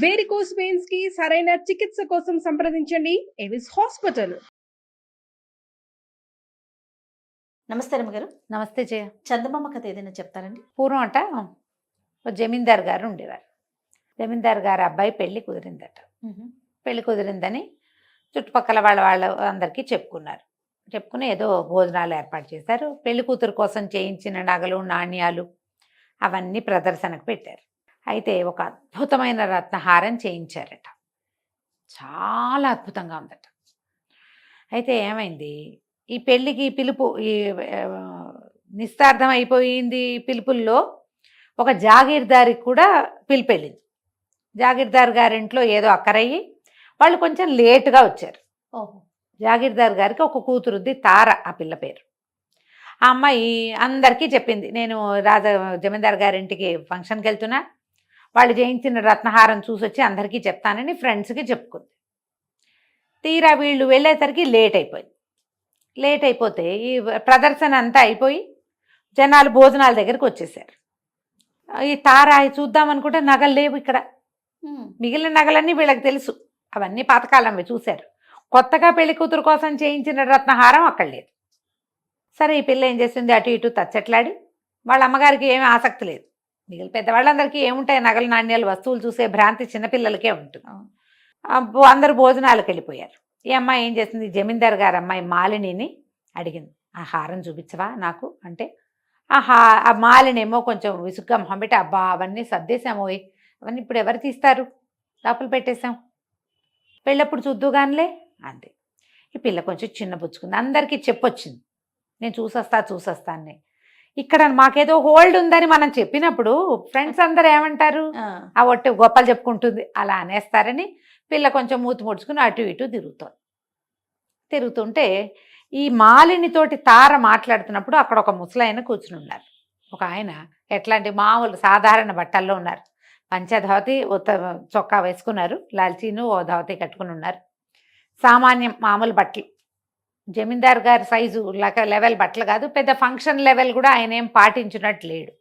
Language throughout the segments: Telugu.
వేరికోస్ వెయిన్స్ కి సరైన చికిత్స కోసం సంప్రదించండి ఎవిస్ హాస్పిటల్. నమస్తే రమ్మగారు. నమస్తే జయ. చందమామ కథ ఏదైనా చెప్తారండి? పూర్వం అట ఓ జమీందార్ గారు ఉండేవారు. జమీందార్ గారు అబ్బాయి పెళ్లి కుదిరిందట. పెళ్లి కుదిరిందని చుట్టుపక్కల వాళ్ళ అందరికీ చెప్పుకుని ఏదో భోజనాలు ఏర్పాటు చేశారు. పెళ్లి కూతురు కోసం చేయించిన నగలు నాణ్యాలు అవన్నీ ప్రదర్శనకు పెట్టారు. అయితే ఒక అద్భుతమైన రత్నహారం చేయించారట. చాలా అద్భుతంగా ఉందట. అయితే ఏమైంది, ఈ పెళ్ళికి పిలుపు ఈ నిస్తార్థం అయిపోయింది. పిలుపుల్లో ఒక జాగీర్దారికి కూడా పిలుపు వెళ్ళింది. జాగీర్దార్ గారింట్లో ఏదో అక్కరయ్యి వాళ్ళు కొంచెం లేటుగా వచ్చారు. జాగీర్దార్ గారికి ఒక కూతురుద్ది, తార ఆ పిల్ల పేరు. ఆ అమ్మాయి అందరికీ చెప్పింది, నేను జమీందార్ గారింటికి ఫంక్షన్కి వెళ్తున్నా, వాళ్ళు చేయించిన రత్నహారం చూసొచ్చి అందరికీ చెప్తానని ఫ్రెండ్స్కి చెప్పుకుంది. తీరా వీళ్ళు వెళ్ళేసరికి లేట్ అయిపోతే ఈ ప్రదర్శన అంతా అయిపోయి జనాలు భోజనాల దగ్గరికి వచ్చేసారు. ఈ తార చూద్దామనుకుంటే నగలు లేవు ఇక్కడ. మిగిలిన నగలన్నీ వీళ్ళకి తెలుసు, అవన్నీ పాతకాలంవి చూశారు. కొత్తగా పెళ్లి కూతురు కోసం చేయించిన రత్నహారం అక్కడ లేదు. సరే, ఈ పిల్ల ఏం చేస్తుంది, అటు ఇటు తచ్చట్లాడి, వాళ్ళ అమ్మగారికి ఏమీ ఆసక్తి లేదు. మిగిలిన పెద్దవాళ్ళందరికీ ఏముంటాయి, నగలు నాణ్యాలు వస్తువులు చూసే భ్రాంతి చిన్నపిల్లలకే ఉంటుంది. అందరూ భోజనాలకు వెళ్ళిపోయారు. ఈ అమ్మాయి ఏం చేసింది, జమీందార్ గారు అమ్మాయి మాలినిని అడిగింది, ఆ హారం చూపించవా నాకు అంటే. ఆ మాలినేమో కొంచెం విసుగ్గా మొహం పెట్టి, అబ్బా అవన్నీ సర్దేశాము, అవన్నీ ఇప్పుడు ఎవరు తీస్తారు, లోపల పెట్టేశాం, పెళ్ళప్పుడు చూద్దుగానిలే అంతే. ఈ పిల్ల కొంచెం చిన్నపుచ్చుకుంది, అందరికీ చెప్పొచ్చింది, నేను చూసొస్తాను. ఇక్కడ మాకేదో హోల్డ్ ఉందని మనం చెప్పినప్పుడు ఫ్రెండ్స్ అందరు ఏమంటారు, ఆ ఒట్టి గొప్పలు చెప్పుకుంటుంది అలా అనేస్తారని పిల్ల కొంచెం మూతి ముడుచుకుని అటు ఇటు తిరుగుతుంటే ఈ మాలినితోటి తార మాట్లాడుతున్నప్పుడు అక్కడ ఒక ముసలాయన కూర్చుని ఉన్నారు. ఒక ఆయన ఎట్లాంటి మామూలు సాధారణ బట్టల్లో ఉన్నారు. పంచధోతి చొక్కా వేసుకున్నారు, లాల్చీను ఓ ధోతి కట్టుకుని ఉన్నారు. సామాన్యం మామూలు బట్టలు, జమీందార్ గారి సైజు లెవెల్ బట్టలు కాదు, పెద్ద ఫంక్షన్ లెవెల్ కూడా ఆయన ఏం పాటించినట్టు లేడు.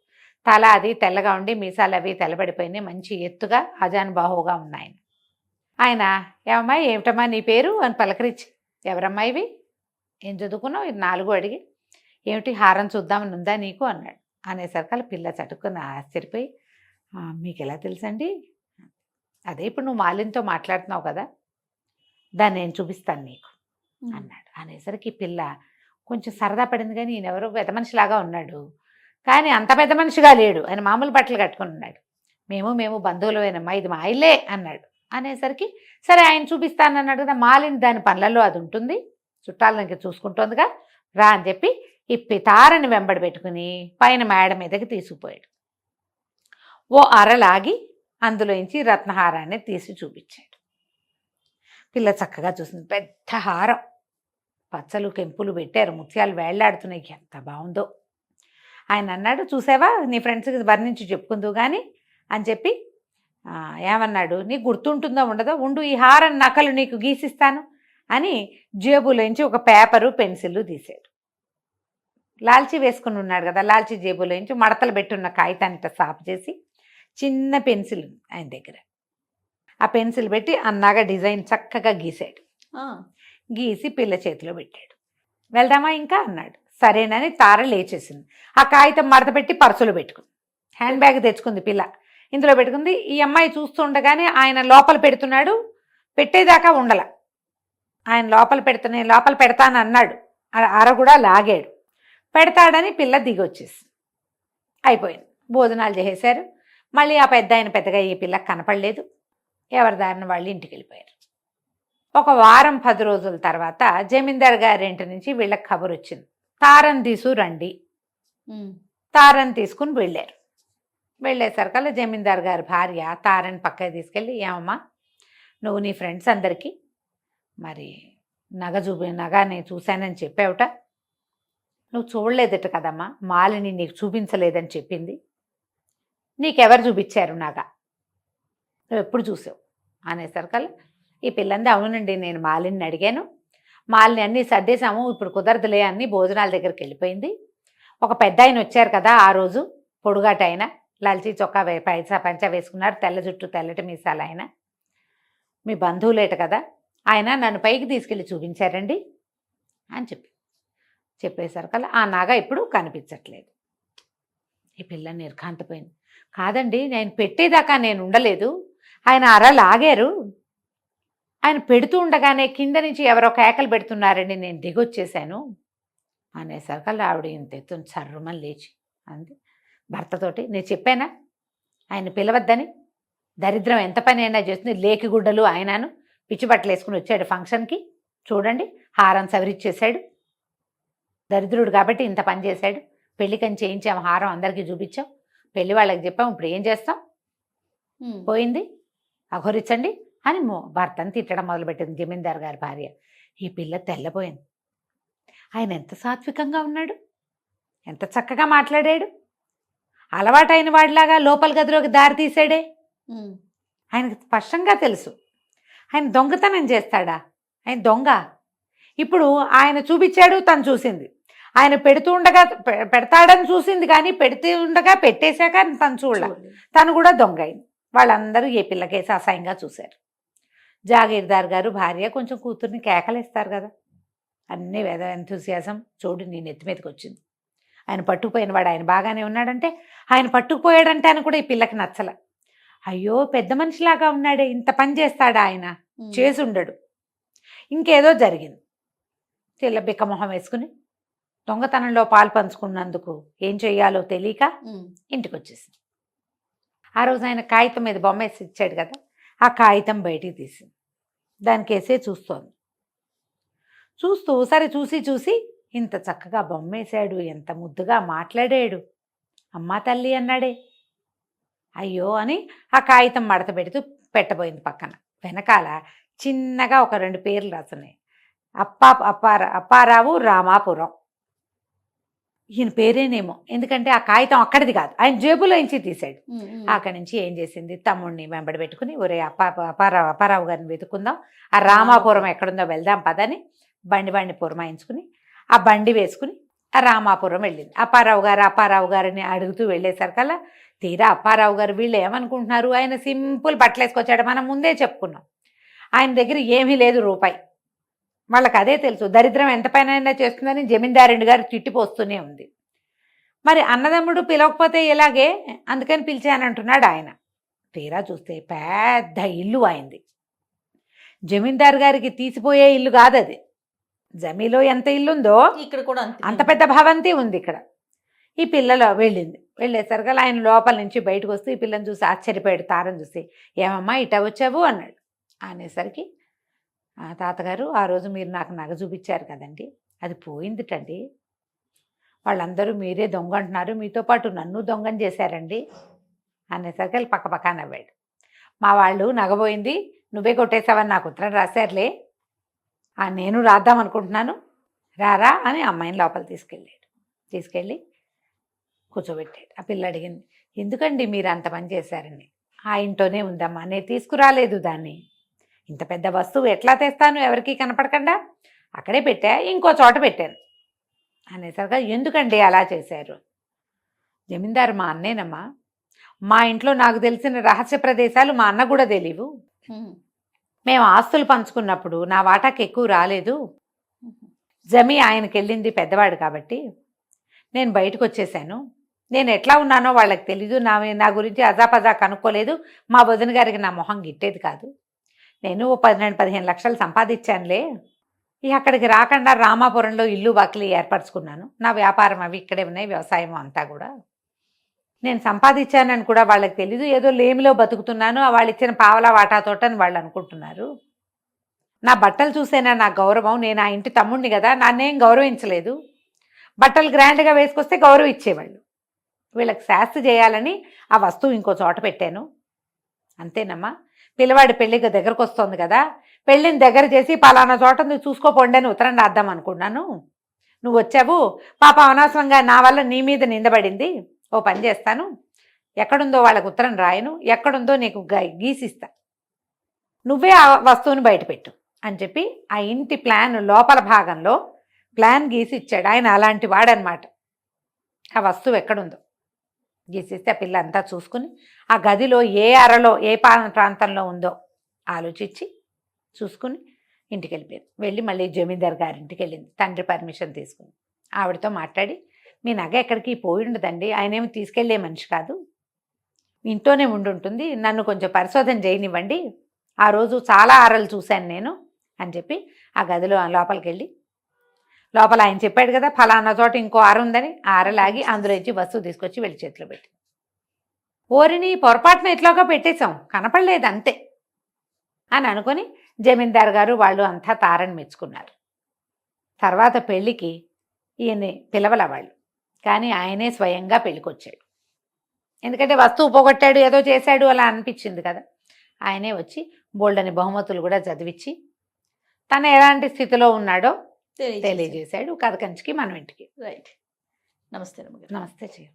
తల అది తెల్లగా ఉండి మీసాలు అవి తెల్లబడిపోయినాయి, మంచి ఎత్తుగా అజానుబాహుగా ఉన్నాయి. ఆయన ఏమమ్మాయి ఏమిటమ్మా నీ పేరు అని పలకరించి, ఎవరమ్మాయివి, ఏం చదువుకున్నావు, ఇది 4 అడిగి, ఏమిటి హారం చూద్దామని ఉందా నీకు అన్నాడు. అనేసరికి పిల్ల చటుక్కుని ఆశ్చర్యపోయి, మీకు ఎలా తెలుసండి, అదే ఇప్పుడు నువ్వు మాలిన్తో మాట్లాడుతున్నావు కదా, దాన్ని నేను చూపిస్తాను నీకు అన్నాడు. అనేసరికి పిల్ల కొంచెం సరదా పడింది, కానీ ఈయనెవరో పెద్ద మనిషిలాగా ఉన్నాడు, కానీ అంత పెద్ద మనిషిగా లేడు, ఆయన మామూలు బట్టలు కట్టుకుని ఉన్నాడు. మేము బంధువులమేనమ్మా, ఇది మా ఇల్లే అన్నాడు. అనేసరికి సరే ఆయన చూపిస్తానన్నాడు కదా, మాలిని దాని పనులలో అది ఉంటుంది, చుట్టాలకి చూసుకుంటుందిగా, రా అని చెప్పి ఈ తారని వెంబడి పెట్టుకుని పైన మేడ మీదకి తీసుకుపోయాడు. ఓ అరలాగి అందులోంచి రత్నహారాన్ని తీసి చూపించాడు. పిల్ల చక్కగా చూసింది, పెద్ద హారం, పచ్చలు కెంపులు పెట్టారు, ముత్యాలు వేళ్లాడుతున్నాయి, ఎంత బాగుందో. ఆయన అన్నాడు, చూసావా నీ ఫ్రెండ్స్కి వర్ణించి చెప్పుకుందు కానీ అని చెప్పి ఏమన్నాడు, నీకు గుర్తుంటుందో ఉండదో, ఉండు ఈ హారం నకలు నీకు గీసిస్తాను అని జేబులోంచి ఒక పేపరు పెన్సిల్ తీశాడు. లాల్చీ వేసుకుని ఉన్నాడు కదా, లాల్చీ జేబులోంచి మడతలు పెట్టున్న కాగితాన్ని సాపు చేసి చిన్న పెన్సిల్ ఆయన దగ్గర, ఆ పెన్సిల్ పెట్టి అన్నగా డిజైన్ చక్కగా గీశాడు. గీసి పిల్ల చేతిలో పెట్టాడు. వెళ్దామా ఇంకా అన్నాడు. సరేనని తార లేచేసింది. ఆ కాగితం మడత పెట్టి పర్సులో పెట్టుకుంది. హ్యాండ్ బ్యాగ్ తెచ్చుకుంది పిల్ల, ఇందులో పెట్టుకుంది. ఈ అమ్మాయి చూస్తుండగానే ఆయన లోపల పెడుతున్నాడు, పెట్టేదాకా ఉండల. ఆయన లోపల పెడతాను అన్నాడు, అర కూడా లాగాడు, పెడతాడని పిల్ల దిగొచ్చేసి అయిపోయింది. భోజనాలు చేసేశారు. మళ్ళీ ఆ పెద్ద ఆయన పెద్దగా ఈ పిల్లకి కనపడలేదు. ఎవరి దారిన వాళ్ళు ఇంటికి వెళ్ళిపోయారు. ఒక వారం 10 రోజుల తర్వాత జమీందార్ గారి ఇంటి నుంచి వీళ్ళకి కబురు వచ్చింది, తారని తీసుకురండి. తారని తీసుకుని వెళ్ళేసరికల్లా జమీందార్ గారి భార్య తారని పక్కకి తీసుకెళ్ళి, ఏమమ్మా నువ్వు నీ ఫ్రెండ్స్ అందరికీ మరి నగ నేను చూశానని చెప్పావుట, నువ్వు చూడలేదట కదమ్మా, మాలిని నీకు చూపించలేదని చెప్పింది, నీకెవరు చూపించారు నగ, నువ్వు ఎప్పుడు చూసావు అనేసరికల్లా ఈ పిల్లంది, అవునండి నేను మాలిని అడిగాను, మాలిని అన్నీ సర్దేశాము, ఇప్పుడు కుదరదులే అన్ని భోజనాల దగ్గరికి వెళ్ళిపోయింది. ఒక పెద్ద ఆయన వచ్చారు కదా ఆ రోజు, పొడుగాట ఆయన, లాల్చీ చొక్కా పంచ వేసుకున్నారు, తెల్ల జుట్టు తెల్లటి మీసాలు ఆయన. మీ బంధువులేట కదా, ఆయన నన్ను పైకి తీసుకెళ్ళి చూపించారండి అని చెప్పేసరికల్లా ఆ నాగ ఇప్పుడు కనిపించట్లేదు. ఈ పిల్ల నిర్ఘాంతపోయింది. కాదండి, నేను పెట్టేదాకా నేను ఉండలేదు, ఆయన అర లాగారు, ఆయన పెడుతూ ఉండగానే కింద నుంచి ఎవరో కేకలు పెడుతున్నారండి, నేను దిగొచ్చేసాను అనేసరికల్లా ఆవిడ ఇంత ఎత్తున సర్రుమని లేచి అంది భర్తతోటి, నేను చెప్పానా ఆయన పిలవద్దని, దరిద్రం ఎంత పని అయినా చేస్తుంది, లేకిగుడ్డలు ఆయనను పిచ్చి బట్టలు వేసుకుని వచ్చాడు ఫంక్షన్కి, చూడండి హారం సవరిచ్చేసాడు, దరిద్రుడు కాబట్టి ఇంత పని చేశాడు, పెళ్ళికని చేయించాం, హారం అందరికీ చూపించాం, పెళ్లి వాళ్ళకి చెప్పాం, ఇప్పుడు ఏం చేస్తాం, పోయింది అఘోరించండి అని భర్తను తిట్టడం మొదలుపెట్టింది జమీందార్ గారి భార్య. ఈ పిల్ల తెల్లబోయింది. ఆయన ఎంత సాత్వికంగా ఉన్నాడు, ఎంత చక్కగా మాట్లాడాడు, అలవాటైన వాడిలాగా లోపల గదిలోకి దారి తీసాడే. ఆయనకు స్పష్టంగా తెలుసు ఆయన దొంగతనం చేస్తాడా, ఆయన దొంగ. ఇప్పుడు ఆయన చూపించాడు, తను చూసింది, ఆయన పెడుతూ ఉండగా పెడతాడని చూసింది, కానీ పెడుతూ ఉండగా పెట్టేశాక తను చూడలే, తను కూడా దొంగ అయింది. వాళ్ళందరూ ఏ పిల్లకేసి అసహ్యంగా చూశారు. జాగీర్దార్ గారు భార్య కొంచెం కూతుర్ని కేకలేస్తారు కదా, అన్నీ వేద ఎంతూసియాసం చూడు నీ నెత్తి మీదకి వచ్చింది. ఆయన పట్టుకుపోయిన వాడు ఆయన బాగానే ఉన్నాడంటే, ఆయన పట్టుకుపోయాడంటే అని కూడా ఈ పిల్లకి నచ్చల. అయ్యో పెద్ద మనిషిలాగా ఉన్నాడే, ఇంత పని చేస్తాడా ఆయన, చేసి ఉండడు, ఇంకేదో జరిగింది. తెల్ల బిక్క మొహం వేసుకుని దొంగతనంలో పాలు పంచుకున్నందుకు ఏం చెయ్యాలో తెలియక ఇంటికి వచ్చేసింది. ఆ రోజు ఆయన కాగితం మీద బొమ్మ వేసి ఇచ్చాడు కదా, ఆ కాగితం బయటికి తీసింది, దానికి వేసే చూస్తోంది. చూస్తూ సరే చూసి ఇంత చక్కగా బొమ్మ వేశాడు, ఎంత ముద్దుగా మాట్లాడాడు, అమ్మా తల్లి అన్నాడే, అయ్యో అని ఆ కాగితం మడత పెడుతూ పెట్టబోయింది. పక్కన వెనకాల చిన్నగా ఒక 2 పేర్లు రాస్తున్నాయి, అప్పారావు రామాపురం. ఈయన పేరేనేమో, ఎందుకంటే ఆ కాగితం అక్కడిది కాదు, ఆయన జేబులో నుంచి తీశాడు. అక్కడి నుంచి ఏం చేసింది, తమ్ముడిని వెంబడి పెట్టుకుని, ఒరే అప్పారావు గారిని వెతుక్కుందాం, ఆ రామాపురం ఎక్కడుందో వెళ్దాం పదని బండి పురమాయించుకుని ఆ బండి వేసుకుని ఆ రామాపురం వెళ్ళింది. అప్పారావు గారిని అడుగుతూ వెళ్ళేసరికల్లా తీరా అప్పారావు గారు వీళ్ళు ఏమనుకుంటున్నారు, ఆయన సింపుల్ బట్టలు వేసుకొచ్చాడు, మనం ముందే చెప్పుకున్నాం, ఆయన దగ్గర ఏమీ లేదు రూపాయి. వాళ్ళకి అదే తెలుసు, దరిద్రం ఎంత పైన చేస్తుందని జమీందారుడి గారు తిట్టిపోస్తూనే ఉంది. మరి అన్నదమ్ముడు పిలవకపోతే ఎలాగే, అందుకని పిలిచానంటున్నాడు ఆయన. తీరా చూస్తే పెద్ద ఇల్లు అయింది. జమీందారు గారికి తీసిపోయే ఇల్లు కాదు అది, జమీలో ఎంత ఇల్లుందో ఇక్కడ కూడా అంత పెద్ద భవంతి ఉంది ఇక్కడ. ఈ పిల్లలో వెళ్ళేసరికి ఆయన లోపల నుంచి బయటకు వస్తూ ఈ పిల్లని చూసి ఆశ్చర్యపోయాడు. తారని చూసి, ఏమమ్మా ఇట వచ్చావు అన్నాడు. అనేసరికి, తాతగారు ఆ రోజు మీరు నాకు నగ చూపించారు కదండి, అది పోయిందిటండి, వాళ్ళందరూ మీరే దొంగ అంటున్నారు, మీతో పాటు నన్ను దొంగని చేశారండి అనేసరికి పక్క నవ్వాడు. మా వాళ్ళు నగబోయింది నువ్వే కొట్టేశావని నాకు ఉత్తరం రాశారులే, నేను రాద్దాం అనుకుంటున్నాను, రారా అని అమ్మాయిని లోపల తీసుకెళ్ళి కూర్చోబెట్టాడు. ఆ పిల్ల అడిగింది, ఎందుకండి మీరు అంత పని చేశారని. ఆ ఇంట్లోనే ఉందమ్మా, నేను తీసుకురాలేదు దాన్ని, ఇంత పెద్ద వస్తువు ఎట్లా తెస్తాను ఎవరికి కనపడకుండా, అక్కడే పెట్టా, ఇంకో చోట పెట్టాను అనేసరిగా, ఎందుకండి అలా చేశారు. జమీందారు మా అన్నేనమ్మా, మా ఇంట్లో నాకు తెలిసిన రహస్య ప్రదేశాలు మా అన్న కూడా తెలియవు, మేము ఆస్తులు పంచుకున్నప్పుడు నా వాటాకి ఎక్కువ రాలేదు, జమీ ఆయనకి వెళ్ళింది పెద్దవాడు కాబట్టి నేను బయటకు వచ్చేసాను, నేను ఎట్లా ఉన్నానో వాళ్ళకి తెలీదు, నా గురించి అజాపజా కనుక్కోలేదు, మా వదిన గారికి నా మొహం గిట్టేది కాదు, నేను 14-15 లక్షలు సంపాదించానులే, అక్కడికి రాకుండా రామాపురంలో ఇల్లు వాకిలి ఏర్పరచుకున్నాను, నా వ్యాపారం అవి ఇక్కడే ఉన్నాయి, వ్యవసాయం అంతా కూడా నేను సంపాదించానని కూడా వాళ్ళకి తెలీదు, ఏదో లేమిలో బతుకుతున్నాను, వాళ్ళు ఇచ్చిన పావలా వాటాతోటని వాళ్ళు అనుకుంటున్నారు, నా బట్టలు చూసేనా నా గౌరవం, నేను ఆ ఇంటి తమ్ముడిని కదా, నన్నేం గౌరవించలేదు, బట్టలు గ్రాండ్గా వేసుకొస్తే గౌరవం ఇచ్చేవాళ్ళు, వీళ్ళకి శాస్తి చేయాలని ఆ వస్తువు ఇంకో చోట పెట్టాను, అంతేనమ్మా, పిల్లవాడి పెళ్ళికి దగ్గరకు వస్తుంది కదా, పెళ్ళిని దగ్గర చేసి పలానా చోట నువ్వు చూసుకోపోండి అని ఉత్తరం రాద్దాం అనుకున్నాను, నువ్వు వచ్చావు, పాప అనవసరంగా నా వల్ల నీ మీద నిందబడింది, ఓ పని చేస్తాను, ఎక్కడుందో వాళ్ళకు ఉత్తరం రాయను, ఎక్కడుందో నీకు గీసిస్తా, నువ్వే ఆ వస్తువుని బయటపెట్టు అని చెప్పి ఆ ఇంటి ప్లాన్ లోపల భాగంలో ప్లాన్ గీసి ఇచ్చాడు. ఆయన అలాంటి వాడనమాట. ఆ వస్తువు ఎక్కడుందో గీసిస్తే ఆ పిల్ల అంతా చూసుకుని ఆ గదిలో ఏ అరలో ఏ ప్రాంతంలో ఉందో ఆలోచించి చూసుకుని ఇంటికి వెళ్ళిపోయింది. వెళ్ళి మళ్ళీ జమీందార్ గారింటికి వెళ్ళింది. తండ్రి పర్మిషన్ తీసుకుని ఆవిడతో మాట్లాడి, మీ నగ ఎక్కడికి పోయి ఉండదండి, ఆయన ఏమి తీసుకెళ్లే మనిషి కాదు, ఇంట్లోనే ఉండుంటుంది, నన్ను కొంచెం పరిశోధన చేయనివ్వండి, ఆ రోజు చాలా ఆరలు చూశాను నేను అని చెప్పి ఆ గదిలో లోపలికి వెళ్ళి, లోపల ఆయన చెప్పాడు కదా ఫలానా చోట ఇంకో ఆర ఉందని, ఆ ఆరలాగి అందులో ఇచ్చి వస్తువు తీసుకొచ్చి వెళ్ళి చేతిలో పెట్టి, ఓరిని పొరపాటున ఎట్లాగా పెట్టేశాం, కనపడలేదు అంతే అని అనుకుని జమీందార్ గారు వాళ్ళు అంతా తారని మెచ్చుకున్నారు. తర్వాత పెళ్ళికి ఈయన్ని పిలవల వాళ్ళు, కానీ ఆయనే స్వయంగా పెళ్ళికొచ్చాడు. ఎందుకంటే వస్తువు పోగొట్టాడు, ఏదో చేశాడు అలా అనిపించింది కదా. ఆయనే వచ్చి బోల్డని బహుమతులు కూడా చదివించి తను ఎలాంటి స్థితిలో ఉన్నాడో తెలియజేశాడు. కథ కంచికి మనం ఇంటికి. రైట్. నమస్తే రమ్మగారు. నమస్తే చెయ్యి.